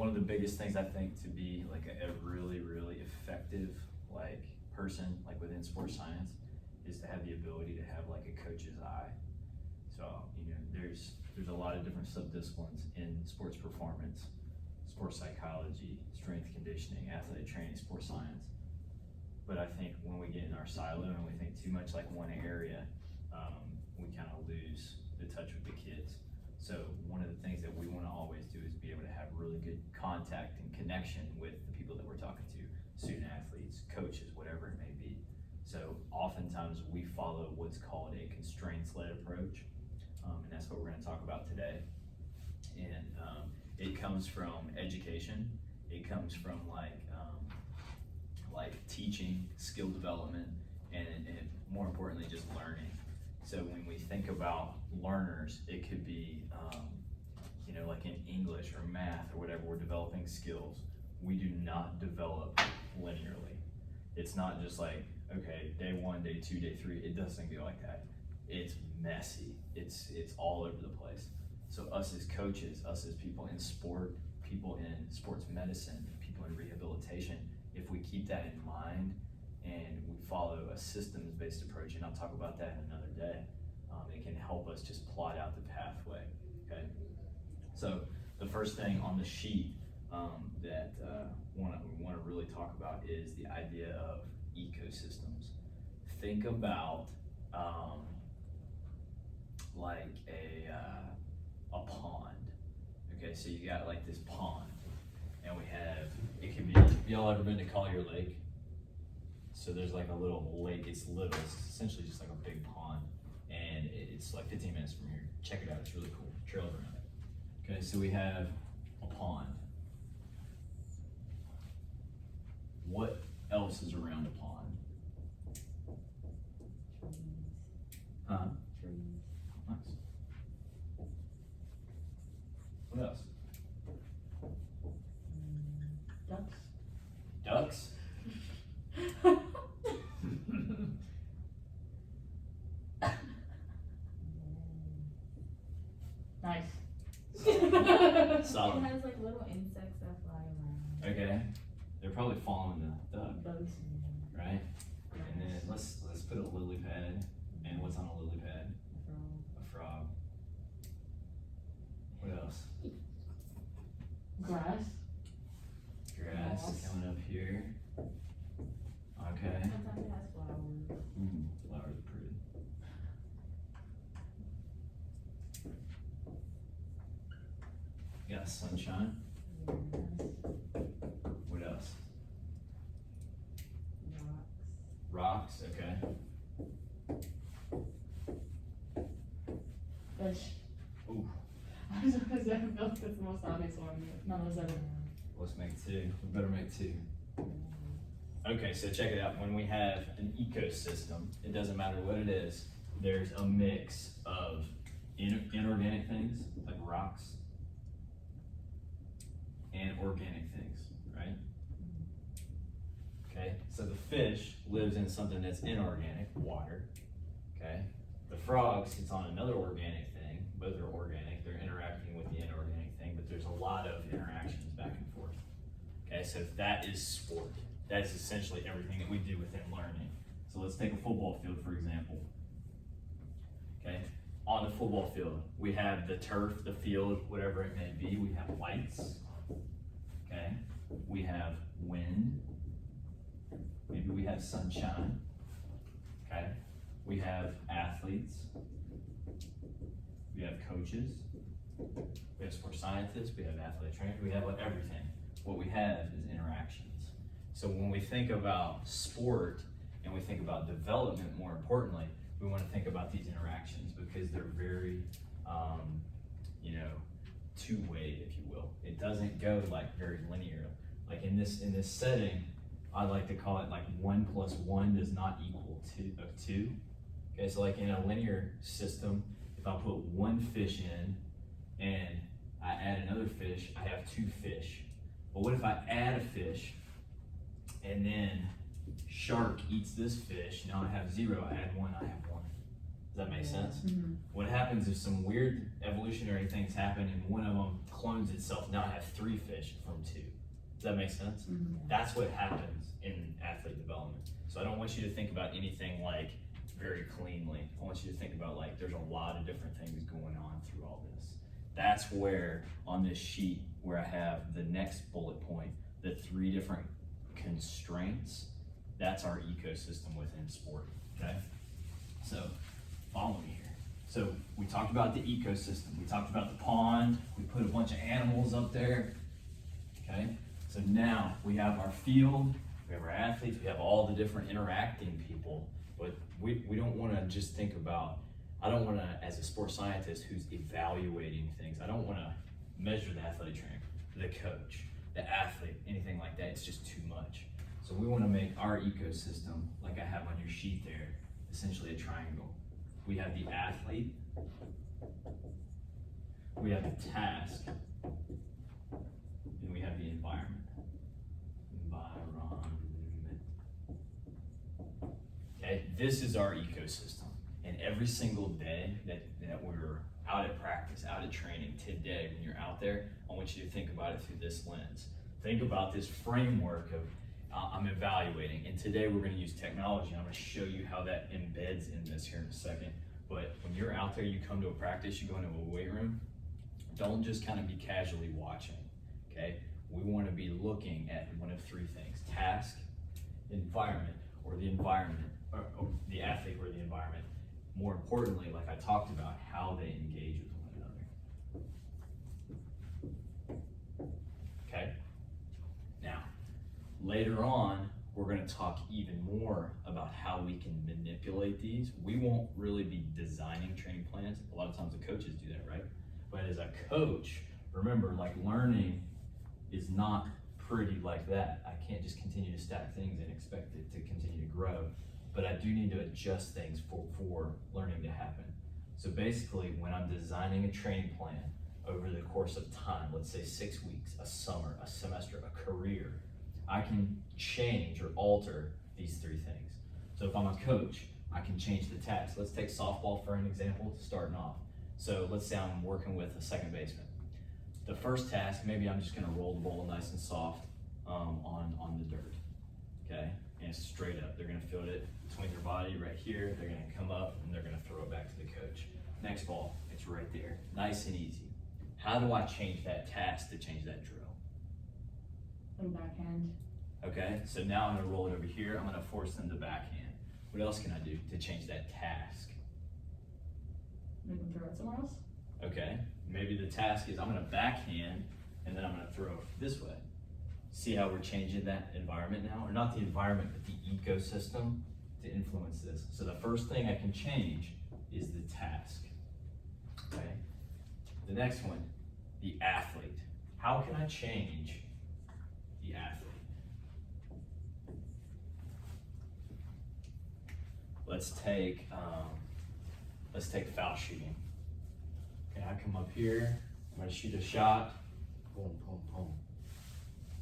one of the biggest things I think to be like a really, really effective like person like within sports science is to have the ability to have like a coach's eye. So, you know, there's a lot of different subdisciplines in sports performance, sports psychology, strength conditioning, athletic training, sports science. But I think when we get in our silo and we think too much like one area, we kind of lose the touch with the kids. So one of the things that we want to always do is be able to have really good contact and connection with the people that we're talking to, student athletes, coaches, whatever it may be. So oftentimes we follow what's called a constraints-led approach, and that's what we're going to talk about today. And it comes from education. It comes from like teaching, skill development, and more importantly, just learning. So when we think about learners, it could be, you know, like in English or math or whatever, we're developing skills. We do not develop linearly. It's not just like, okay, day 1, day 2, day 3. It doesn't go like that. It's messy. It's all over the place. So us as coaches, us as people in sport, people in sports medicine, people in rehabilitation, if we keep that in mind and we follow a systems-based approach, and I'll talk about that in another day, it can help us just plot out the pathway, okay? So the first thing on the sheet that we want to really talk about is the idea of ecosystems. Think about like a pond. Okay, so you got like this pond, and we have, it can be, y'all ever been to Collier Lake? So there's like a little lake, it's essentially just like a big pond, and it's like 15 minutes from here. Check it out, it's really cool, trails around it. Okay, so we have a pond. What else is around a pond? Huh? Nice. What else? Ducks. Ducks? Nice. Solid. It has like little insects that fly around. Okay. They're probably following the duck, Bugs. right? And then let's put a lily pad. And what's on a lily pad? A frog. What else? Grass. Grass Moss. coming up here. Okay. Sometimes it has flowers. Flowers are pretty. Got sunshine. Yes. What else? Rocks. Rocks, okay. Fish. Ooh, I was gonna say, I feel like that's the most obvious one, but none of us ever. let's make 2. We better make 2. Okay, so check it out. When we have an ecosystem, it doesn't matter what it is, there's a mix of inorganic things, like rocks, and organic things, right? Okay, so the fish lives in something that's inorganic, water, okay? The frog sits on another organic thing, both are organic, they're interacting with the inorganic thing, but there's a lot of interactions back and forth. Okay, so that is sport. That is essentially everything that we do within learning. So let's take a football field, for example. Okay, on the football field, we have the turf, the field, whatever it may be. We have lights, okay? We have wind. Maybe we have sunshine, okay? We have athletes. We have coaches. We have sports scientists. We have athletic trainers. We have everything. What we have is interactions. So when we think about sport and we think about development, more importantly, we want to think about these interactions because they're very, you know, two-way, if you will. It doesn't go like very linear. Like in this setting, I like to call it like 1 + 1 does not equal 2. Okay, so like in a linear system, if I put 1 fish in and I add another fish, I have 2 fish. But what if I add a fish and then shark eats this fish? Now I have 0, I add 1, I have 1. that make Yeah. sense? Mhm. What happens if some weird evolutionary things happen and one of them clones itself? Now I have 3 fish from 2. Does that make sense? Mhm. That's what happens in athlete development. So I don't want you to think about anything like very cleanly. I want you to think about like there's a lot of different things going on through all this. That's where on this sheet where I have the next bullet point, the 3 different constraints, that's our ecosystem within sport, okay? So follow me here. So we talked about the ecosystem, we talked about the pond, we put a bunch of animals up there, okay? So now we have our field, we have our athletes, we have all the different interacting people, but we don't wanna just think about, I don't wanna, as a sports scientist who's evaluating things, I don't wanna measure the athletic trainer, the coach, the athlete, anything like that, it's just too much. So we wanna make our ecosystem, like I have on your sheet there, essentially a triangle. We have the athlete, we have the task, and we have the environment. Okay, this is our ecosystem. And every single day that we're out at practice, out at training, today, when you're out there, I want you to think about it through this lens. Think about this framework of I'm evaluating, and today we're gonna use technology. I'm gonna show you how that embeds in this here in a second. But when you're out there, you come to a practice, you go into a weight room, don't just kind of be casually watching, okay? We wanna be looking at one of 3 things: task, environment, or the environment, or the athlete or the environment. More importantly, like I talked about, how they engage with one another. Okay? Now, later on, we're gonna talk even more about how we can manipulate these. We won't really be designing training plans. A lot of times the coaches do that, right? But as a coach, remember, like learning is not pretty like that. I can't just continue to stack things and expect it to continue to grow, but I do need to adjust things for learning to happen. So basically, when I'm designing a training plan over the course of time, let's say 6 weeks, a summer, a semester, a career, I can change or alter these 3 things. So if I'm a coach, I can change the task. Let's take softball for an example, starting off. So let's say I'm working with a second baseman. The first task, maybe I'm just gonna roll the ball nice and soft on the dirt, okay? And it's straight up. They're gonna field it between their body right here. They're gonna come up and they're gonna throw it back to the coach. Next ball, it's right there, nice and easy. How do I change that task to change that drill? And backhand. Okay, so now I'm gonna roll it over here. I'm gonna force them to backhand. What else can I do to change that task? Make them throw it somewhere else. Okay, maybe the task is I'm gonna backhand and then I'm gonna throw it this way. See how we're changing that environment now? Or not the environment, but the ecosystem to influence this. So the first thing I can change is the task, okay? The next one, the athlete. How can I change the athlete? Let's take foul shooting. Okay, I come up here, I'm gonna shoot a shot, boom, boom, boom.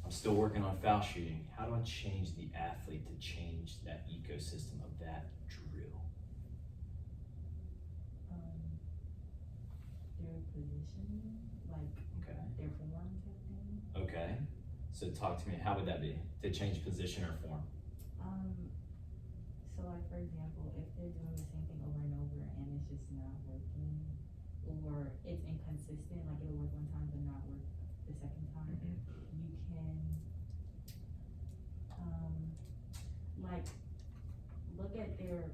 I'm still working on foul shooting. How do I change the athlete to change that ecosystem of that drill? Their position, like Okay. their form type thing. Okay. So talk to me, how would that be? To change position or form? So like for example, if they're doing the same thing over and over and it's just not working, or it's inconsistent, like it'll work one time but not work the second time, you can like look at their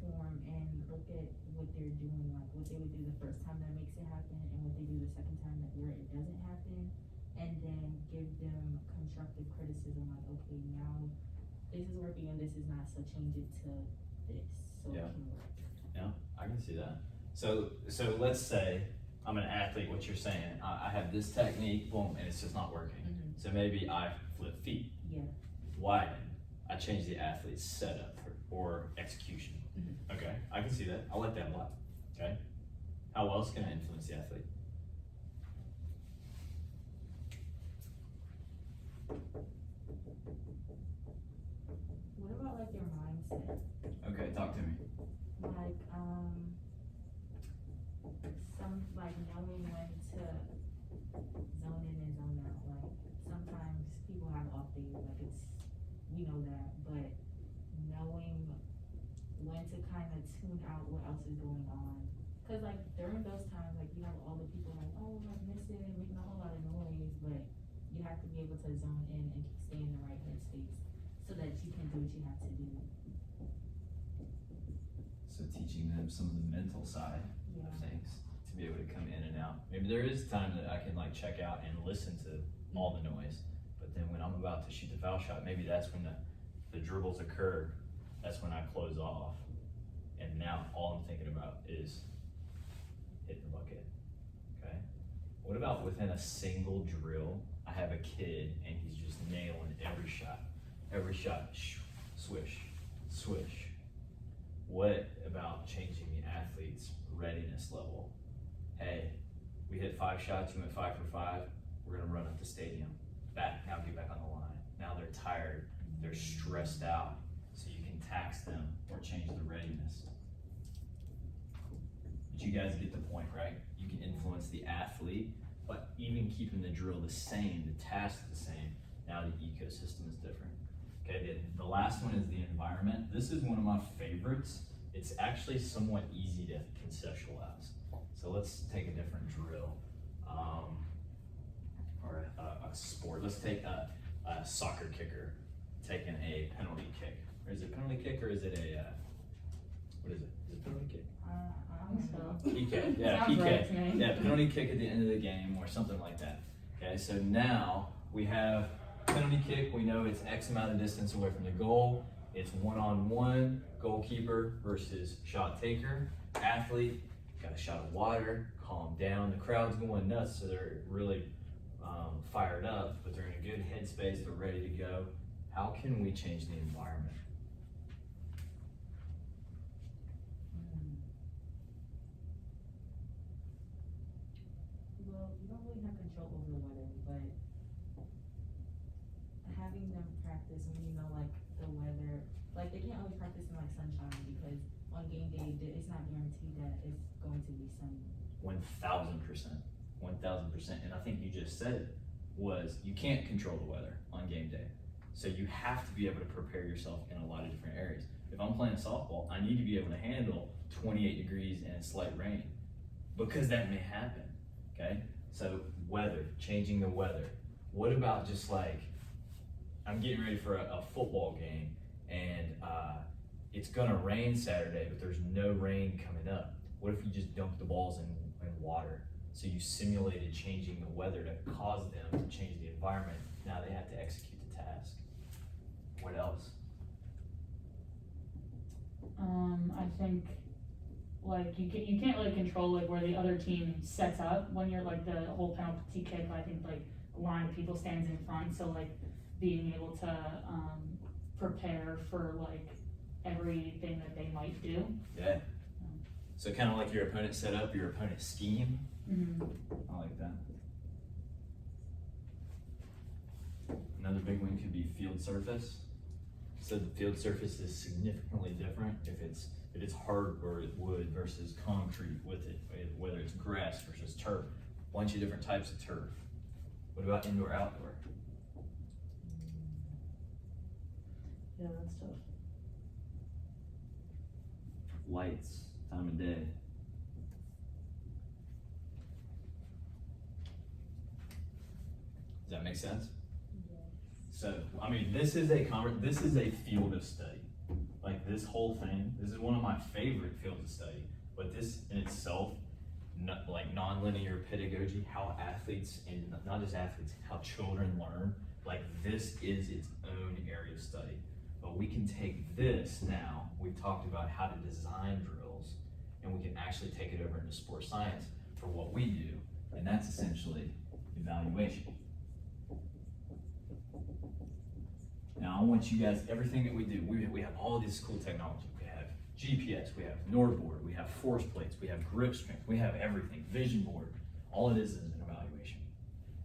form and look at what they're doing, like what they would do the first time that makes it happen and what they do the second time that where it doesn't happen, and then give them constructive criticism, like okay, now this is working and this is not, so change it to this so Yeah. it can work. Yeah, I can see that. So let's say I'm an athlete, what you're saying, I have this technique, boom, and it's just not working. So maybe I flip feet. Yeah. Widen. I change the athlete's setup or execution. Okay, I can see that. I like that a lot. Okay. How else can I influence the athlete? What about like their mindset? Okay, talk to me. Like, to kind of tune out what else is going on. Cause like during those times, like you have all the people like, oh, I'm missing, making a whole lot of noise, but you have to be able to zone in and stay in the right headspace so that you can do what you have to do. So teaching them some of the mental side Yeah. of things to be able to come in and out. Maybe there is time that I can like check out and listen to all the noise, but then when I'm about to shoot the foul shot, maybe that's when the dribbles occur. That's when I close off, and now all I'm thinking about is hit the bucket. Okay. What about within a single drill? I have a kid and he's just nailing every shot. Every shot, swish, swish. What about changing the athlete's readiness level? Hey, we hit 5 shots, you went 5 for 5, we're gonna run up the stadium. Back, now get back on the line. Now they're tired, they're stressed out, so you can tax them or change the readiness. But you guys get the point, right? You can influence the athlete, but even keeping the drill the same, the task the same, now the ecosystem is different. Okay, the last one is the environment. This is one of my favorites. It's actually somewhat easy to conceptualize. So let's take a different drill, or a sport. Let's take a soccer kicker taking a penalty kick. Or is it penalty kick or is it a, what is it? Is it penalty kick? I think so. PK, yeah, Sounds right to PK, me. yeah, penalty kick at the end of the game or something like that. Okay, so now we have penalty kick, we know it's X amount of distance away from the goal. It's one-on-one, goalkeeper versus shot taker. Athlete, got a shot of water, calm down. The crowd's going nuts, so they're really fired up, but they're in a good headspace, they're ready to go. How can we change the environment? Well, you don't really have control over the weather, but having them practice when you know like the weather, like they can't always practice in like sunshine because on game day it's not guaranteed that it's going to be sunny. 1,000%, 1,000%, and I think you just said it, was you can't control the weather on game day. So you have to be able to prepare yourself in a lot of different areas. If I'm playing softball, I need to be able to handle 28 degrees and slight rain because that may happen, okay? So weather, changing the weather. What about just like, I'm getting ready for a football game and it's gonna rain Saturday, but there's no rain coming up. What if you just dunk the balls in water? So you simulated changing the weather to cause them to change the environment. Now they have to execute the task. What else? I think like you can't really control like where the other team sets up when you're like the whole penalty kick. I think like a line of people stands in front, so like being able to prepare for like everything that they might do. Yeah. So kind of like your opponent set up, your opponent scheme. Mm-hmm. I like that. Another big one could be field surface. So the field surface is significantly different if it's hardwood wood versus concrete with it, whether it's grass versus turf. A bunch of different types of turf. What about indoor outdoor? Yeah, that's tough. Lights, time of day. Does that make sense? Yes. So, I mean, this is a field of study. Like this whole thing, this is one of my favorite fields of study. But this in itself, like nonlinear pedagogy, how athletes, and not just athletes, how children learn, like this is its own area of study. But we can take this now, we've talked about how to design drills, and we can actually take it over into sports science for what we do, and that's essentially evaluation. Now I want you guys, everything that we do, we have all this cool technology. We have GPS, we have NordBoard, we have force plates, we have grip strength, we have everything, vision board. All it is an evaluation.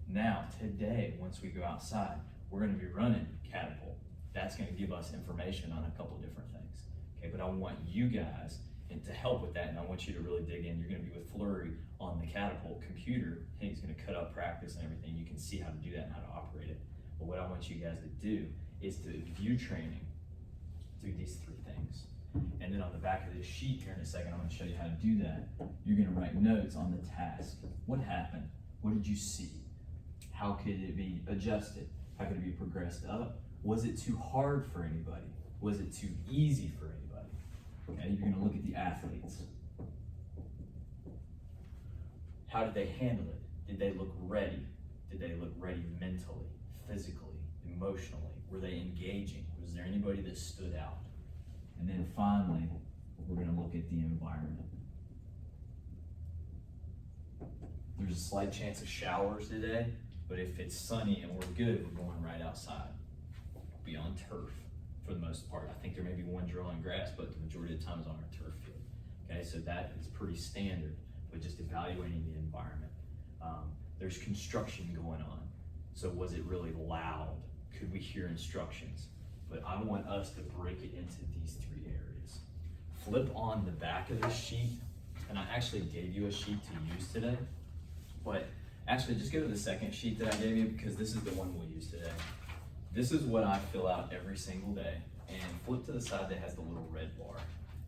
Now, today, once we go outside, we're gonna be running Catapult. That's gonna give us information on a couple different things. Okay, but I want you guys and to help with that, and I want you to really dig in. You're gonna be with Flurry on the Catapult computer. He's gonna cut up practice and everything. You can see how to do that and how to operate it. But what I want you guys to do is to view training through these 3 things. And then on the back of this sheet here in a second, I'm gonna show you how to do that. You're gonna write notes on the task. What happened? What did you see? How could it be adjusted? How could it be progressed up? Was it too hard for anybody? Was it too easy for anybody? Okay, you're gonna look at the athletes. How did they handle it? Did they look ready? Did they look ready mentally, physically, emotionally? Were they engaging? Was there anybody that stood out? And then finally, we're gonna look at the environment. There's a slight chance of showers today, but if it's sunny and we're good, we're going right outside. We'll be on turf for the most part. I think there may be one drill on grass, but the majority of the time is on our turf field. Okay, so that is pretty standard, but just evaluating the environment. There's construction going on. So was it really loud? Could we hear instructions? But I want us to break it into these three areas. Flip on the back of this sheet, and I actually gave you a sheet to use today, but actually just go to the second sheet that I gave you because this is the one we'll use today. This is what I fill out every single day, and flip to the side that has the little red bar.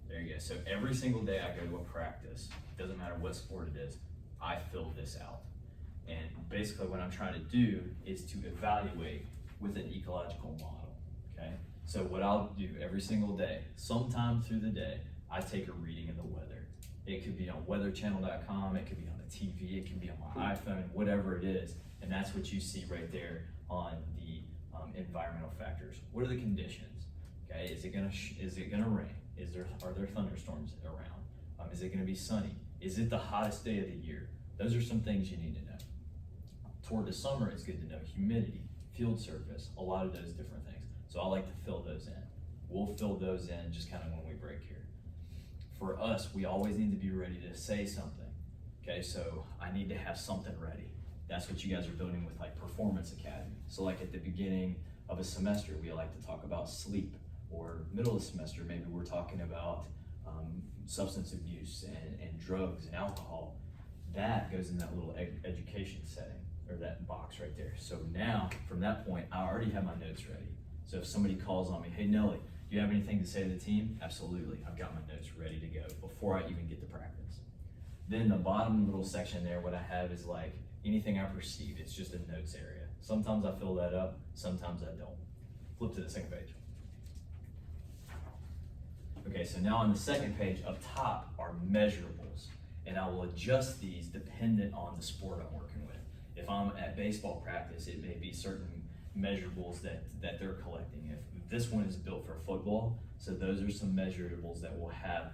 There you go. So every single day I go to a practice, doesn't matter what sport it is, I fill this out. And basically what I'm trying to do is to evaluate with an ecological model, okay? So what I'll do every single day, sometime through the day, I take a reading of the weather. It could be on weatherchannel.com, it could be on the TV, it could be on my iPhone, whatever it is. And that's what you see right there on the environmental factors. What are the conditions? Okay, is it gonna rain? Are there thunderstorms around? Is it gonna be sunny? Is it the hottest day of the year? Those are some things you need to know. Toward the summer, it's good to know humidity, field surface, a lot of those different things. So I like to fill those in. We'll fill those in just kind of when we break here. For us, we always need to be ready to say something. Okay, so I need to have something ready. That's what you guys are building with like Performance Academy. So like at the beginning of a semester, we like to talk about sleep, or middle of the semester, maybe we're talking about substance abuse and drugs and alcohol. That goes in that little education setting, or that box right there. So now, from that point, I already have my notes ready. So if somebody calls on me, hey Nelly, do you have anything to say to the team? Absolutely, I've got my notes ready to go before I even get to practice. Then the bottom little section there, what I have is like anything I perceive, it's just a notes area. Sometimes I fill that up, sometimes I don't. Flip to the second page. Okay, so now on the second page up top are measurables, and I will adjust these dependent on the sport I'm working with. If I'm at baseball practice, it may be certain measurables that they're collecting. If this one is built for football, so those are some measurables that we'll have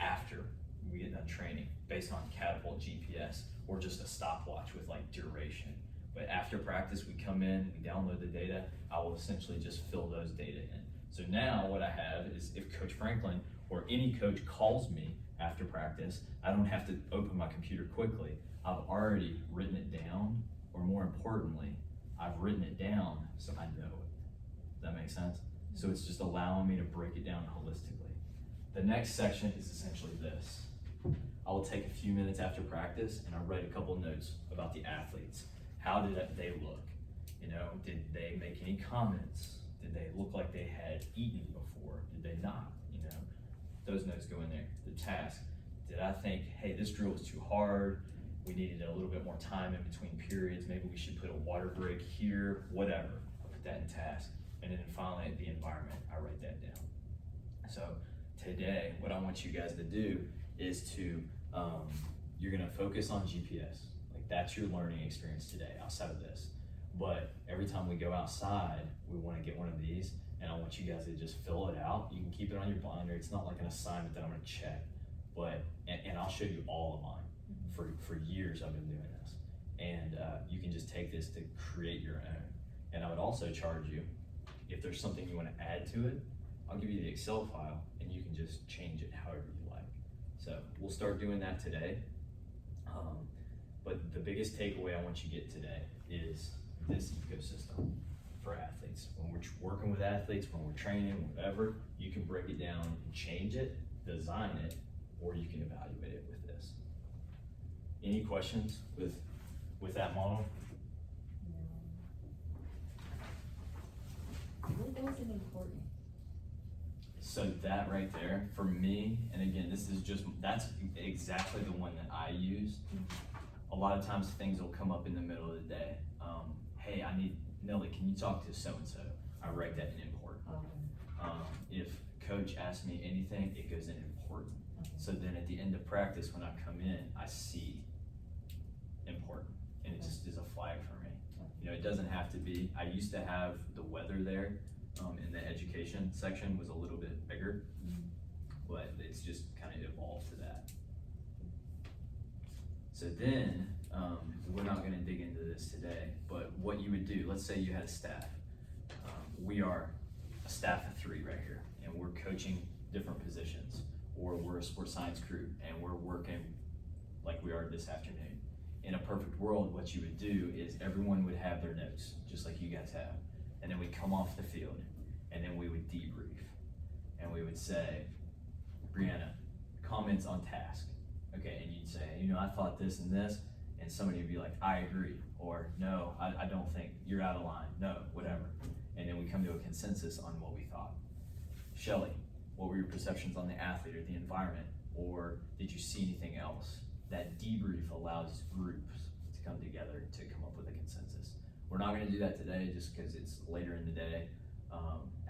after we get done training based on catapult GPS, or just a stopwatch with like duration. But after practice, we come in, we download the data, I will essentially just fill those data in. So now what I have is if Coach Franklin or any coach calls me after practice, I don't have to open my computer quickly. I've already written it down, or more importantly, I've written it down so I know it. Does that make sense? So it's just allowing me to break it down holistically. The next section is essentially this. I will take a few minutes after practice and I write a couple notes about the athletes. How did they look? You know, did they make any comments? Did they look like they had eaten before? Did they not? You know, those notes go in there. The task. Did I think, hey, this drill was too hard? We needed a little bit more time in between periods. Maybe we should put a water break here, whatever. I'll put that in task. And then finally, the environment, I write that down. So today, what I want you guys to do is to, you're gonna focus on GPS. Like that's your learning experience today outside of this. But every time we go outside, we wanna get one of these, and I want you guys to just fill it out. You can keep it on your binder. It's not like an assignment that I'm gonna check, but, and I'll show you all of mine. For years I've been doing this. And you can just take this to create your own. And I would also charge you, if there's something you wanna add to it, I'll give you the Excel file and you can just change it however you like. So we'll start doing that today. But the biggest takeaway I want you to get today is this ecosystem for athletes. When we're working with athletes, when we're training, whatever, you can break it down and change it, design it, or you can evaluate it with this. Any questions with that model? What wasn't important? So that right there, for me, and again, that's exactly the one that I use. A lot of times things will come up in the middle of the day. Hey, Nelly, can you talk to so-and-so? I write that in important. If coach asks me anything, it goes in important. So then at the end of practice, when I come in, I see important, and it just is a flag for me. You know, it doesn't have to be. I used to have the weather there in the education section was a little bit bigger, but it's just kind of evolved to that. So then, we're not gonna dig into this today, but what you would do, let's say you had a staff. We are a staff of 3 right here, and we're coaching different positions, or we're a sports science crew, and we're working like we are this afternoon. In a perfect world, what you would do is everyone would have their notes, just like you guys have, and then we'd come off the field, and then we would debrief, and we would say, Brianna, comments on task. Okay, and you'd say, you know, I thought this and this, and somebody would be like, I agree, or no, I don't think, you're out of line, no, whatever. And then we come to a consensus on what we thought. Shelly, what were your perceptions on the athlete or the environment, or did you see anything else? That debrief allows groups to come together to come up with a consensus. We're not gonna do that today just because it's later in the day,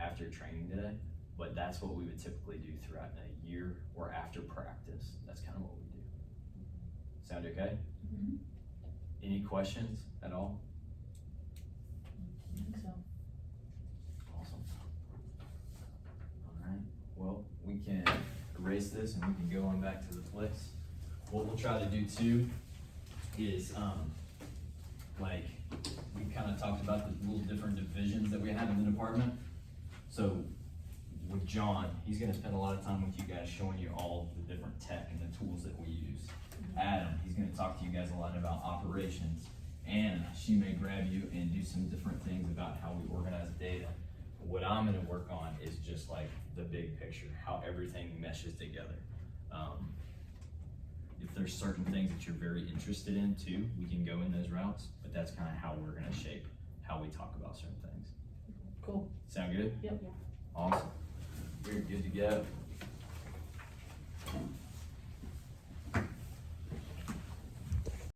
after training today, but that's what we would typically do throughout a year or after practice. That's kind of what we do. Sound okay? Mm-hmm. Any questions at all? I think so. Awesome. All right, well, we can erase this and we can go on back to the place. What we'll try to do too is, like, we kind of talked about the little different divisions that we have in the department. So with John, he's gonna spend a lot of time with you guys showing you all the different tech and the tools that we use. Adam, he's gonna talk to you guys a lot about operations. Anna, she may grab you and do some different things about how we organize data. What I'm gonna work on is just like the big picture, how everything meshes together. If there's certain things that you're very interested in too, we can go in those routes, but that's kind of how we're gonna shape how we talk about certain things. Cool. Sound good? Yep. Awesome. We're good to go.